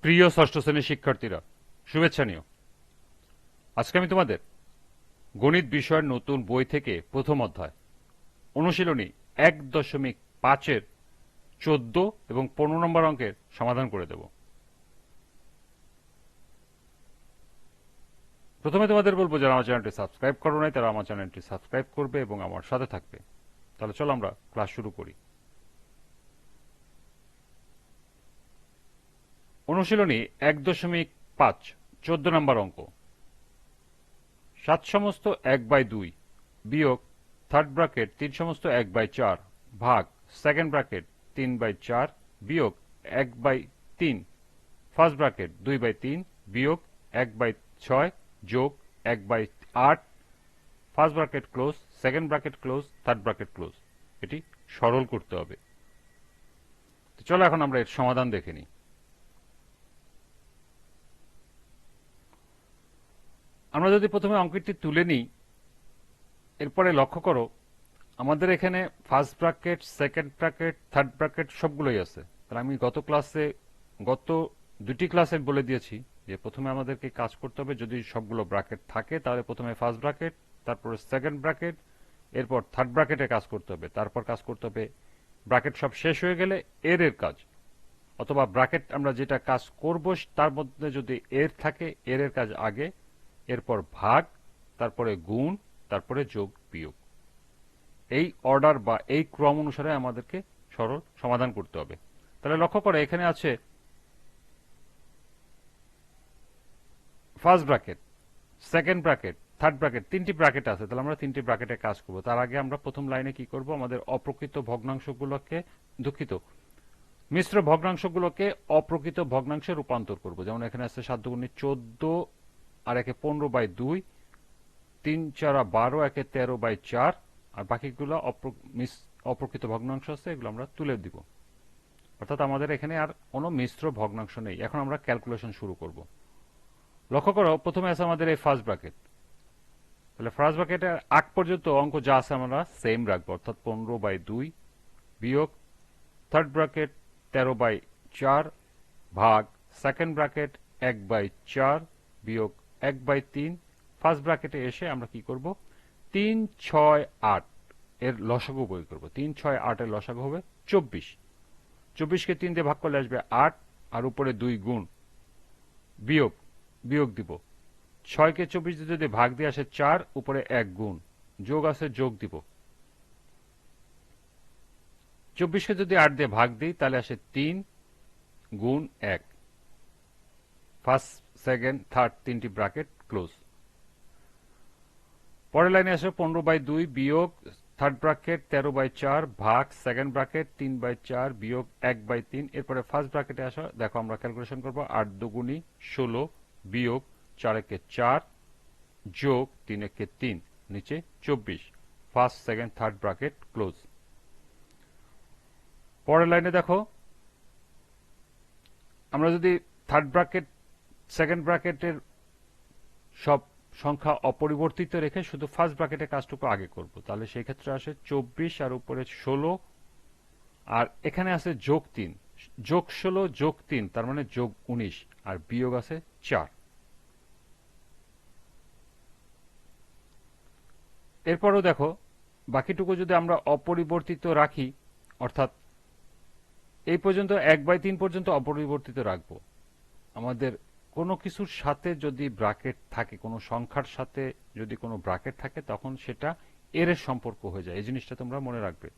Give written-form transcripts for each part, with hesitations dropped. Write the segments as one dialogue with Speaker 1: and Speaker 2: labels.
Speaker 1: প্রিয় ষষ্ঠ শ্রেণীর শিক্ষার্থীরা, শুভেচ্ছা নিও। আজকে আমি তোমাদের গণিত বিষয়ের নতুন বই থেকে প্রথম অধ্যায় অনুশীলনী 1.5-এর 14 এবং 15 নম্বর অঙ্কের সমাধান করে দেব। প্রথমে তোমাদের বলবো, যারা আমার চ্যানেলটি সাবস্ক্রাইব করো নাই তারা আমার চ্যানেলটি সাবস্ক্রাইব করবে এবং আমার সাথে থাকবে। তাহলে চলো আমরা ক্লাস শুরু করি। অনুশীলনী 1.5 14 নম্বর অঙ্ক। 7 সমস্ত 1/2 বিয়োগ থার্ড ব্র্যাকেট 3 সমস্ত 1/4 ভাগ সেকেন্ড ব্র্যাকেট 3/4 বিয়োগ 1/3 ফার্স্ট ব্র্যাকেট 2/3 বিয়োগ 1/6 যোগ 1/8 first bracket close, second bracket close, third bracket close. এটি সরল করতে হবে। তো চলো এখন আমরা এর সমাধান দেখে নিই। আমরা যদি প্রথমে অঙ্কটি তুলে নিই, এরপরে লক্ষ্য করো আমাদের এখানে first bracket, second bracket, third bracket সবগুলোই আছে। তাহলে আমি গত দুটি ক্লাসে বলে দিয়েছি যে প্রথমে আমাদেরকে কাজ করতে হবে, যদি সবগুলো ব্র্যাকেট থাকে তাহলে প্রথমে ফার্স্ট ব্র্যাকেট, তারপরে সেকেন্ড ব্র্যাকেট, এরপর থার্ড ব্র্যাকেটে কাজ করতে হবে, তারপর কাজ করতে হবে ব্র্যাকেট সব শেষ হয়ে গেলে এর কাজ, অথবা ব্র্যাকেট আমরা যেটা কাজ করব তার মধ্যে যদি এর থাকে এর কাজ আগে, এরপর ভাগ, তারপরে গুণ, তারপরে যোগ বিয়োগ। এই অর্ডার বা এই ক্রম অনুসারে আমাদেরকে সরল সমাধান করতে হবে। তাহলে লক্ষ্য করে এখানে আছে first bracket, second bracket, third bracket, তিনটি ব্র্যাকেট আছে। তাহলে আমরা তিনটি ব্র্যাকেটে কাজ করব। তার আগে আমরা প্রথম লাইনে কি করব, আমাদের অপ্রকৃত ভগ্নাংশগুলোকে, দুঃখিত, মিশ্র ভগ্নাংশগুলোকে অপ্রকৃত ভগ্নাংশে রূপান্তর করব। যেমন এখানে আছে 7 দুগুণে 14 আর একে 15/2, 3 4 12, একে 13/4, আর বাকিগুলো অপ্রকৃত ভগ্নাংশ আছে, এগুলো আমরা তুলে দিব। অর্থাৎ আমাদের এখানে আর কোনো মিশ্র ভগ্নাংশ নেই। এখন আমরা ক্যালকুলেশন শুরু করব। লক্ষ্য করো প্রথমে আছে আমাদের এই ফার্স্ট ব্র্যাকেট। তাহলে ফার্স্ট ব্র্যাকেটের আগ পর্যন্ত অঙ্ক যা আছে আমরা সেম রাখবো, অর্থাৎ 15/2 বিয়োগ থার্ড ব্র্যাকেট 13/4 ভাগ সেকেন্ড ব্র্যাকেট 1/4 বিয়োগ 1/3। ফার্স্ট ব্র্যাকেটে এসে আমরা কি করব, 3 6 8 এর লসাগু বের করব। 3 6 8 এর লসাগু হবে 24। 24কে 3 দিয়ে ভাগ করলে আসবে 8, আর উপরে 2 গুণ, বিয়োগ দিব। 6কে 24 দিয়ে যদি ভাগ দিয়ে আসে 4, উপরে 1 গুণ, যোগ আছে যোগ দিব। 24কে যদি 8 দিয়ে ভাগ দিই তাহলে আসে 3 গুণ 1। ফার্স্ট, সেকেন্ড, থার্ড তিনটি ব্র্যাকেট ক্লোজ। পরের লাইনে আসে 15/2 বিয়োগ থার্ড ব্র্যাকেট 13/4 ভাগ সেকেন্ড ব্র্যাকেট 3/4 বিয়োগ 1/3। এরপরে ফার্স্ট ব্র্যাকেটে আসা, দেখো আমরা ক্যালকুলেশন করব, 8 দুগুণি 16 বিয়োগ 4 একে 4 যোগ 3 একে 3, নিচে 24। First, second, third bracket close. পরের লাইনে দেখো আমরা যদি থার্ড ব্র্যাকেট, সেকেন্ড ব্র্যাকেটের সব সংখ্যা অপরিবর্তিত রেখে শুধু ফার্স্ট ব্র্যাকেটে কাজটুকু আগে করব, তাহলে সেই ক্ষেত্রে আসে 24 আর উপরে 16, আর এখানে আছে যোগ 3, যোগ 16 যোগ 3 তার মানে যোগ 19, আর বিয়োগ আছে 4। এরপরও দেখো বাকিটুকু যদি আমরা অপরিবর্তিত রাখি, অর্থাৎ এই পর্যন্ত 1/3 পর্যন্ত অপরিবর্তিত রাখবো। আমাদের কোনো কিছুর সাথে যদি ব্র্যাকেট থাকে, কোনো সংখ্যার সাথে যদি কোনো ব্র্যাকেট থাকে, তখন সেটা এর সম্পর্ক হয়ে যায়। এই জিনিসটা তোমরা মনে রাখবে।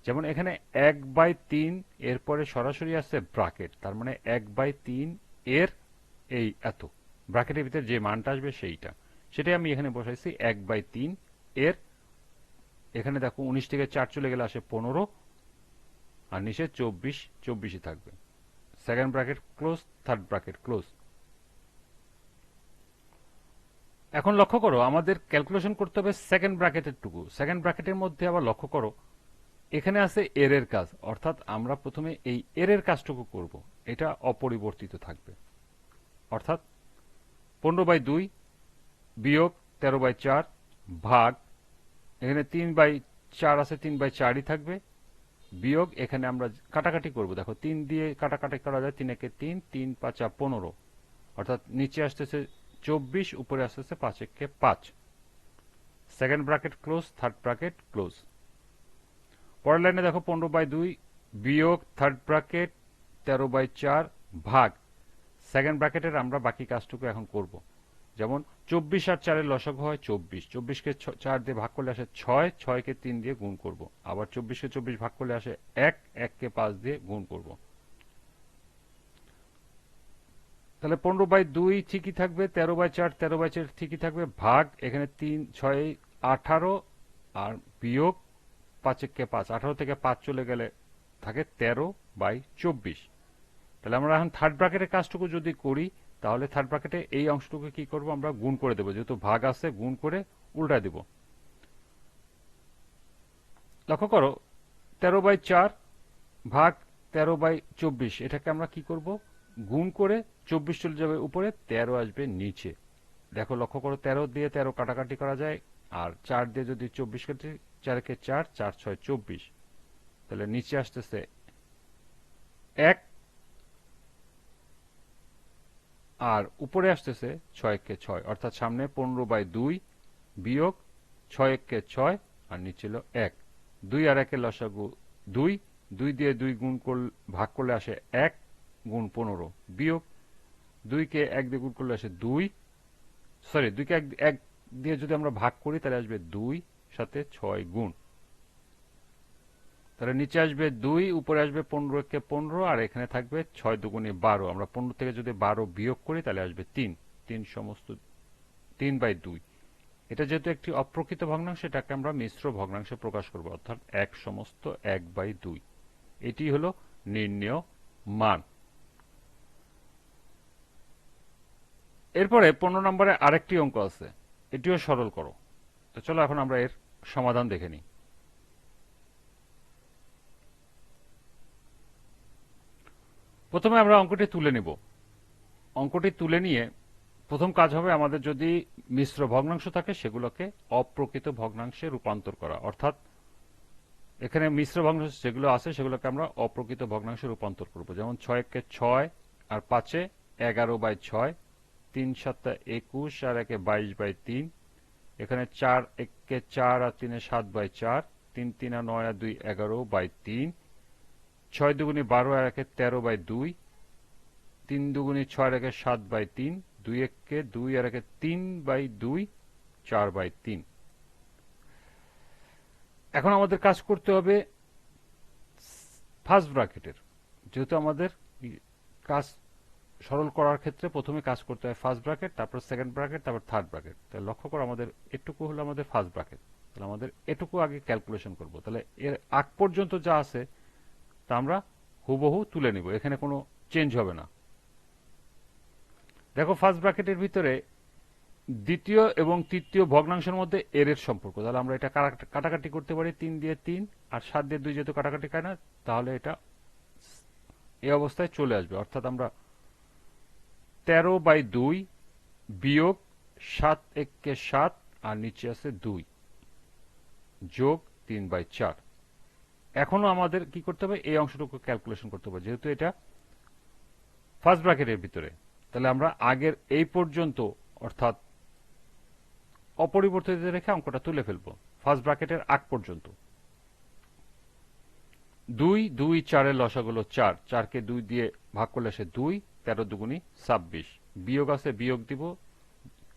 Speaker 1: যেমন এখানে 1/3 এরপরে সরাসরি আছে ব্র্যাকেট, তার মানে 1/3 এর এই এত, ব্র্যাকেটের ভিতরে যে মানটা আসবে সেইটা, সেটাই আমি এখানে বসাইছি 1/3 এর। এখানে দেখো 19 থেকে 4 চলে গেলে আসে 15, আর নিচে 24 থাকবে। Second bracket close, third bracket close. এখন লক্ষ্য করো আমাদের ক্যালকুলেশন করতে হবে সেকেন্ড ব্র্যাকেটের টুকু। সেকেন্ড ব্র্যাকেটের মধ্যে আবার লক্ষ্য করো এখানে আছে এর কাজ, অর্থাৎ আমরা প্রথমে এই এর কাজটুকু করব, এটা অপরিবর্তিত থাকবে। অর্থাৎ 15/2 বিয়োগ 13/4 ভাগ, এখানে 3/4 আছে, 3/4ই থাকবে, বিয়োগ এখানে আমরা কাটাকাটি করব। দেখো 3 দিয়ে কাটাকাটি করা যায়, 3 একে 3, 3 5 15, অর্থাৎ নিচে আসতেছে 24, উপরে আসতেছে 5 একে 5। Second bracket close, third bracket close. পরের লাইনে দেখো 15/2 বিয়োগ থার্ড ব্র্যাকেট 13/4 ভাগ। সেকেন্ড ব্র্যাকেটের আমরা বাকি কাজটুকু এখন করব। যেমন 24 আর 4 এর লসাগু হয় 24, 24 কে 4 দিয়ে ভাগ করলে আসে 6, 6 কে 3 দিয়ে গুণ করব। আবার 24 কে 24 ভাগ করলে আসে 1, 1 কে 5 দিয়ে গুণ করব। তাহলে 15/2 ঠিকই থাকবে, 13/4 13/4 ঠিকই থাকবে, ভাগ এখানে 3 6 18 আর বিয়োগ 5 কে 5, 18 থেকে 5 চলে গেলে থাকে 13/24। তাহলে আমরা এখন থার্ড ব্র্যাকেটের কাজটুকু যদি করি, তাহলে থার্ড ব্র্যাকেটে এই অংশটুকু কি করব, আমরা গুণ করে দেব, যেহেতু ভাগ আছে গুণ করে উল্টায় দেব। লক্ষ্য করো 13/4 ভাগ 13/24, এটাকে আমরা কি করব, গুণ করে 24 চলে যাবে উপরে, 13 আসবে নিচে। দেখো লক্ষ্য করো 13 দিয়ে 13 কাটাকাটি করা যায়, আর 4 দিয়ে যদি 24 কাটি, 4 কে 4, 4 6 24, তাহলে নিচে আসতেছে 1 আর উপরে আসতেছে 6 কে 6, অর্থাৎ সামনে 15/2 বিয়োগ 6 কে 6 আর নিচে ছিল 1। 2 আর 1 এর লসাগু 2, 2 দিয়ে 2 গুণ করলে ভাগ করলে আসে 1 গুণ 15 বিয়োগ 2 কে 1 দিয়ে গুণ করলে আসে 2, সরি 2 কে 1 দিয়ে যদি আমরা ভাগ করি তাহলে আসবে 2 সাথে 6 গুণ। তাহলে নিচে আসবে 2, উপরে আসবে 15 কে 15 আর এখানে থাকবে 6 দুগুণে 12। আমরা 15 থেকে যদি 12 বিয়োগ করি তাহলে আসবে 3, 3 সমস্ত 3/2। এটা যেহেতু একটি অপ্রকৃত ভগ্নাংশ, এটাকে আমরা মিশ্র ভগ্নাংশে প্রকাশ করব, অর্থাৎ 1 সমস্ত 1/2। এটি হলো নির্ণেয় মান। এরপরে 15 নম্বরে আরেকটি অঙ্ক আছে, এটিও সরল করো। তো চলো এখন আমরা এর সমাধান দেখে নিই। প্রথমে আমরা অঙ্কটি তুলে নিব। অঙ্কটি তুলে নিয়ে প্রথম কাজ হবে আমাদের যদি মিশ্র ভগ্নাংশ থাকে সেগুলোকে অপ্রকৃত ভগ্নাংশে রূপান্তর করা, অর্থাৎ এখানে মিশ্র ভগ্নাংশ যেগুলো আছে সেগুলোকে আমরা অপ্রকৃত ভগ্নাংশে রূপান্তর করব। যেমন 6 কে 6 আর 5 11/6, 3 7 21 আর 1 22/3, এখানে 4 1 4 আর 3 7/4, 3 3 আর 9 আর 2 11/3, 6 দুগুণে 12 আর 1 13/2, 3 দুগুণে 6 আর 1 7/3, 2 1 2 আর 1 3/2, 4/3। এখন আমাদের কাজ করতে হবে ফার্স্ট ব্র্যাকেটের। যেহেতু আমাদের কাজ সরল করার ক্ষেত্রে প্রথমে কাজ করতে হয় ফার্স্ট ব্র্যাকেট, তারপর সেকেন্ড ব্র্যাকেট, তারপর থার্ড ব্র্যাকেট। তাহলে লক্ষ্য করো আমাদের এটুকু হলো আমাদের ফার্স্ট ব্র্যাকেট। তাহলে আমাদের এটুকু আগে ক্যালকুলেশন করব। তাহলে এর আগ পর্যন্ত যা আছে তা আমরা হুবহু তুলে নিব, এখানে কোনো চেঞ্জ হবে না। দেখো ফার্স্ট ব্র্যাকেটের ভিতরে দ্বিতীয় এবং তৃতীয় ভগ্নাংশের মধ্যে এর সম্পর্ক। তাহলে আমরা এটা কাটাকাটি করতে পারি, 3 দিয়ে 3 আর 7 দিয়ে 2 যেহেতু কাটাকাটি খায় না, তাহলে এটা এই অবস্থায় চলে আসবে। অর্থাৎ আমরা 13/2 বিয়োগ 7 1 7 আর নিচে আছে 2 যোগ 3/4। এখনো আমাদের কি করতে হবে, এই অংশটুকু ক্যালকুলেশন করতে হবে, যেহেতু এটা ফার্স্ট ব্র্যাকেটের ভিতরে। তাহলে আমরা আগের এই পর্যন্ত অর্থাৎ অপরিবর্তিত রেখে অঙ্কটা তুলে ফেলবো ফার্স্ট ব্র্যাকেটের আগ পর্যন্ত। 2 2 4 এর লসাগু হলো 4, 4 কে 2 দিয়ে ভাগ করলে আসে 2, 13 দুগুণি 26, বিয়োগ আছে বিয়োগ দিব,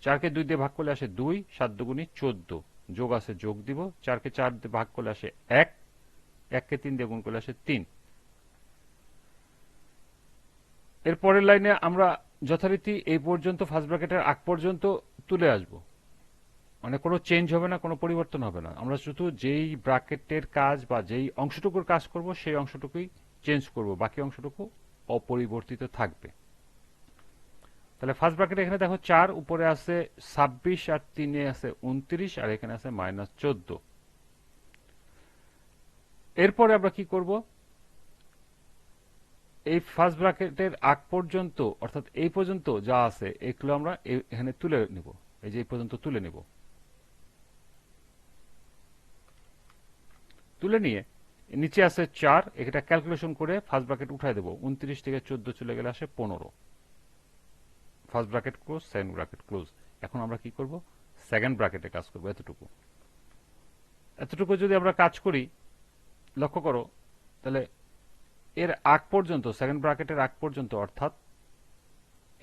Speaker 1: 4 কে 2 দিয়ে ভাগ করলে আসে 2, 7 দুগুণি 14, যোগ আছে যোগ দিব, 4 কে 4 দিয়ে ভাগ করলে আসে 1, 1 কে 3 দিয়ে গুণ করলে আসে 3। এর পরের লাইনে আমরা যথারীতি এই পর্যন্ত ফার্স্ট ব্র্যাকেটের আগ পর্যন্ত তুলে আসব, মানে কোনো চেঞ্জ হবে না, কোনো পরিবর্তন হবে না। আমরা শুধু যেই ব্র্যাকেটের কাজ বা যেই অংশটুকুর কাজ করব সেই অংশটুকুই চেঞ্জ করব, বাকি অংশটুকু অপরিবর্তিত থাকবে। তাহলে ফার্স্ট ব্র্যাকেটে এখানে দেখো 4, উপরে আছে 26 আর 3 আছে 29 আর এখানে আছে -14। এরপরে আমরা কি করব, এই ফার্স্ট ব্র্যাকেটের আগ পর্যন্ত অর্থাৎ এই পর্যন্ত যা আছে এগুলো আমরা এখানে তুলে নিব, এই যে এই পর্যন্ত তুলে নিব। তুলে নিয়ে নিচে আছে 4, এটা ক্যালকুলেশন করে ফার্স্ট ব্র্যাকেট উঠাই দেবো। 29 থেকে 14 চলে গেলে আসে 15। First bracket close, second bracket close. এখন আমরা কি করব? সেকেন্ড ব্র্যাকেটে কাজ করব। এতটুকু এতটুকু যদি আমরা কাজ করি, লক্ষ্য করো, তাহলে এর আগ পর্যন্ত, সেকেন্ড ব্র্যাকেটের আগ পর্যন্ত, অর্থাৎ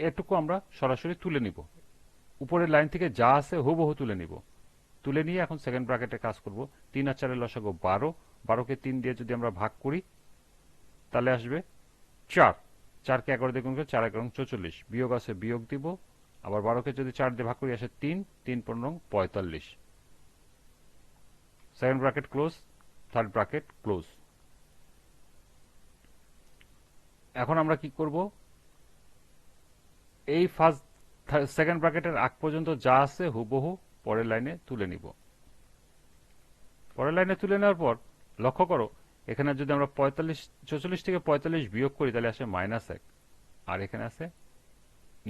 Speaker 1: এটুকু আমরা সরাসরি তুলে নিব। উপরের লাইন থেকে যা আছে হুবহু তুলে নিব। তুলে নিয়ে এখন সেকেন্ড ব্র্যাকেটে কাজ করব। 3 আর 4 লসাগু 12, 12কে 3 দিয়ে যদি আমরা ভাগ করি তাহলে আসবে 4। 4কে 11 দিয়ে গুণ করে 4 11 44, বিয়োগ আছে বিয়োগ দিব। আবার 12কে যদি 4 দিয়ে ভাগ করি আসে 3, 3 15 45। Second bracket close, third bracket close. এখন আমরা কি করব? এই ফার্স্ট সেকেন্ড ব্র্যাকেটের আগ পর্যন্ত যা আছে হুবহু পরের লাইনে তুলে নিব। পরের লাইনে তুলে নেওয়ার পর লক্ষ্য করো, এখানে যদি আমরা 44 থেকে 45 বিয়োগ করি তাহলে আসে -1, আর এখানে আছে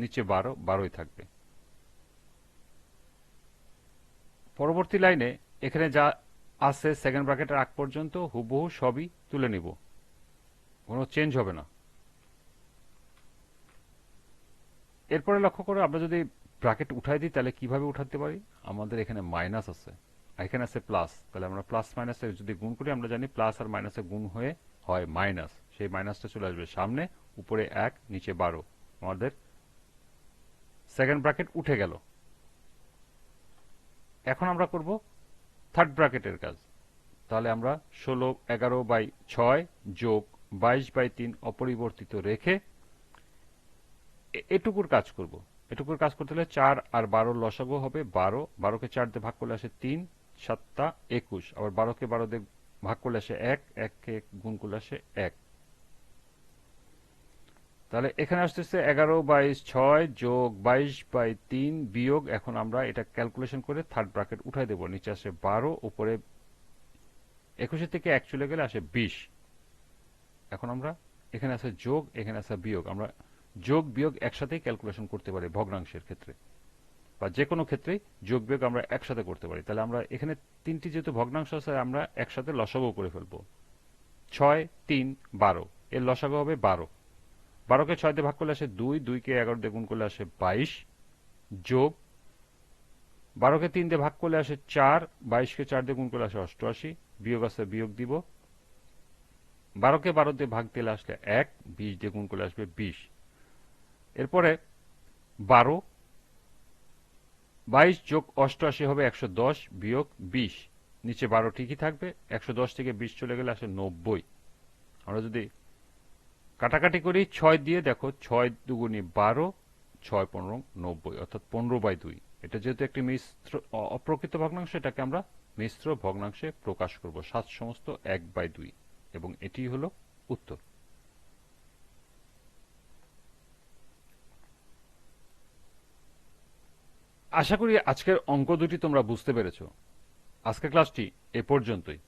Speaker 1: নিচে 12, 12ই থাকবে। পরবর্তী লাইনে এখানে যা আছে সেকেন্ড ব্র্যাকেটের আগ পর্যন্ত হুবহু সবই তুলে নিব, কোনো চেঞ্জ হবে না। এরপরে লক্ষ্য করো, আমরা যদি ব্র্যাকেট উঠাই দিই তাহলে কিভাবে উঠাতে পারি? আমাদের এখানে মাইনাস আছে, এখানে আছে প্লাস, তাহলে আমরা প্লাস মাইনাসে যদি গুণ করি, আমরা জানি প্লাস আর মাইনাসে গুণ হয়ে হয় মাইনাস। সেই মাইনাসটা চলে আসবে সামনে, উপরে 1 নিচে 12, আমাদের সেকেন্ড ব্র্যাকেট উঠে গেল। এখন আমরা করব থার্ড ব্র্যাকেটের কাজ। তাহলে আমরা 16/11/6 যোগ 22/3 অপরিবর্তিত রেখে এটুকুর কাজ করব। এটুকুর কাজ করতে হলে 4 আর 12 লসাগু হবে 12, 12কে 4 দিয়ে ভাগ করলে আসে 3, 7 টা 21, আবার 12কে 12 দিয়ে ভাগ করলে আসে 1, 1কে গুণ করলে আসে 1। তাহলে এখানে আসতেছে 11/6 যোগ 22/3 বিয়োগ, এখন আমরা এটা ক্যালকুলেশন করে থার্ড ব্র্যাকেট উঠাই দেব। নিচে আসে 12, উপরে 21 থেকে 1 চলে গেলে আসে 20। এখন আমরা এখানে আছে যোগ, এখানে আছে বিয়োগ, আমরা যোগ বিয়োগ একসাথেই ক্যালকুলেশন করতে পারি ভগ্নাংশের ক্ষেত্রে, বা যে কোনো ক্ষেত্রেই যোগ বিয়োগ আমরা একসাথে করতে পারি। তাহলে আমরা এখানে তিনটি যেহেতু ভগ্নাংশ আছে, আমরা একসাথে লসাগু করে ফেলবো। 6, 3, 12, এর লসাগু হবে 12। 12কে 6 দিয়ে ভাগ করলে আসে 2, 2কে 11 দিয়ে গুণ করলে আসে 22, যোগ 12কে 3 দিয়ে ভাগ করলে আসে 4, 22কে 4 দিয়ে গুণ করলে আসে 88, বিয়োগ আছে বিয়োগ দিব। 12কে 12 দিয়ে ভাগ দিলে আসলে 1, 20 দিয়ে গুণ করলে আসবে 20। এরপরে 12, 22 যোগ 88 হবে 110, বিয়োগ 20, নিচে 12 ঠিকই থাকবে। 110 থেকে 20 চলে গেলে আসে 90। আমরা যদি কাটাকাটি করি 6 দিয়ে, দেখো 6 দুগুণে 12, 6 15 90, অর্থাৎ 15/2। এটা যেহেতু একটি মিশ্র অপ্রকৃত ভগ্নাংশ, এটাকে আমরা মিশ্র ভগ্নাংশে প্রকাশ করব 7 সমস্ত 1/2, এবং এটি হলো উত্তর। আশা করি আজকের অঙ্ক দুটি তোমরা বুঝতে পেরেছ। আজকের ক্লাসটি এ পর্যন্তই।